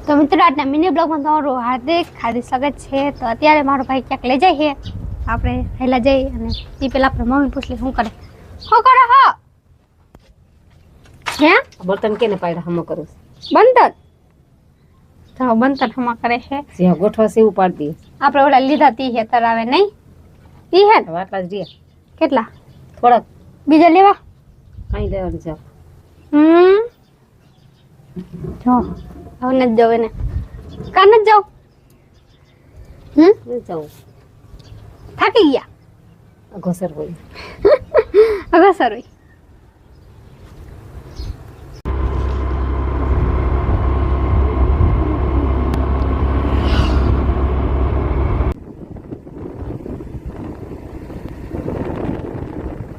તો મિત્રો આજના મિની બ્લોગમાં તમારું હાર્દિક સ્વાગત છે. તો અત્યારે મારો ભાઈ ક્યાંક લઈ જાય છે, આપણે પહેલા જઈ અને એ પેલા આપણે મમ્મી પૂછ લે શું કરે હો હે બર્તન કેને પાડ્યા હમો કરું બંતર તો બંતર હમા કરે છે. જ્યાં ગોઠવા છે એવું પાડી દે. આપણે ઓલા લીધા તી હે તરાવે નહીં ઈ હે વાટલા જ રહ્યા કેટલા થોડાક બીજા લેવા કઈ લેવાનું છે જો હવે નથી જાવ એને કાન નથી જાવ નહીં જાઉં થાકી ગયા ઘોસર હોય હવે સરોઈ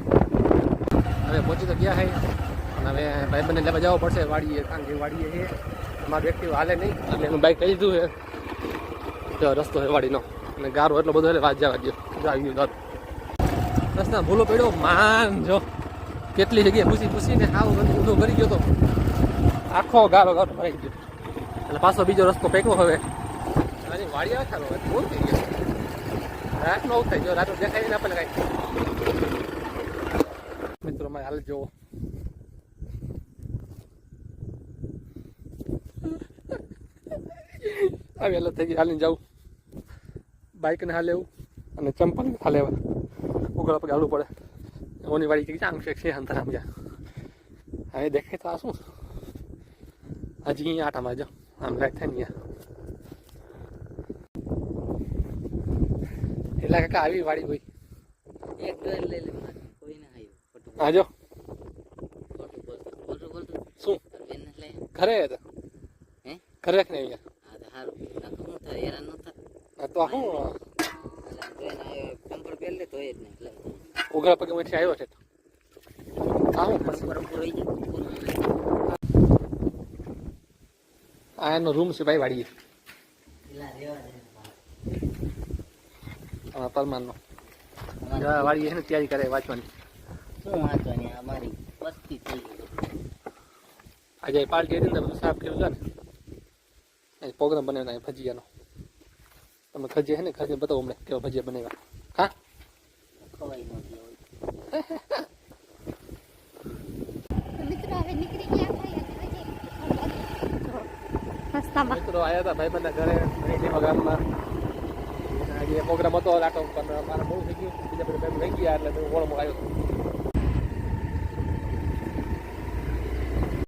હવે પહોંચી તો ગયા છે અને હવે ભાઈબંધને લેવા જવો પડશે વાડીએ કાંગી વાડીએ છે. મારું એક્ટિવ હાલે નહીં એટલે એનું બાઇક કહી દીધું છે જો રસ્તો છે વાડીનો અને ગારો એટલો બધો એટલે વાત જવા દો આવી ગયું રસ્તા ભૂલો પડ્યો માન જો કેટલી જગ્યાએ પૂછીને આવું ઊંધો કરી ગયો તો આખો ગારો ભરાઈ ગયો એટલે પાછો બીજો રસ્તો ફેંકવો હવે અને વાડી આવે ચાલો ભૂલ થઈ ગયો રાતનો આવું થાય જો રાત દેખાય ને આપણને કાંઈ મિત્રો મારે હાલ જોવો આવી હાલત થઈ ગઈ હાલીને જાઉં બાઇકને હાલે એવું અને ચંપલ હાલે એવા ઉગડા પગે હાલવું પડે ઓની વાળી કે આમ છે અંતર આમ જા હવે દેખાય તો આ શું હજી અહીંયા આટામાં જો આમ લાઈટ થાય ને એટલે કાકા આવી વાળી હોય એક ડોર લઈ લે કોઈ ના આવ્યું હા જો બોલતું શું બેન લઈ ઘરે હતા હે ઘરે રાખને અહીંયા હા તો હારું નાખું હું થાય હેરાન ન થાય હા તો શું કમ્પર પહેર લે તો એ જ નહીં ઉગડા પગે માંથી આવ્યો છે હા હું બરાબર રહી જાય આ એનો રૂમ છે ભાઈ વાડીએ પરમાનનો વાડીએ છે ને તૈયારી કરે વાંચવાની શું વાંચવાની અમારી પસ્તી થઈ ગઈ આજે પાર્ટી હતી ને બધું સાફ કર્યું છે ને પ્રોગ્રામ બનાવ્યો ભજીયાનો તમે ખજીયા છે ને ખજીયા બતાવો અમને કેવા ભજીયા બનાવ્યા હા ખવાઈ નથી હોય મિત્રો હવે નીકળી ગયા રસ્તામાં મિત્રો આવ્યા હતા ભાઈબંધના ઘરે લેવા ગામમાં આજે પ્રોગ્રામ હતો રાતો પણ મારે બહુ થઈ ગયું બીજા બધા ભાઈ ગયા એટલે હું ઓળમાં આવ્યો હતો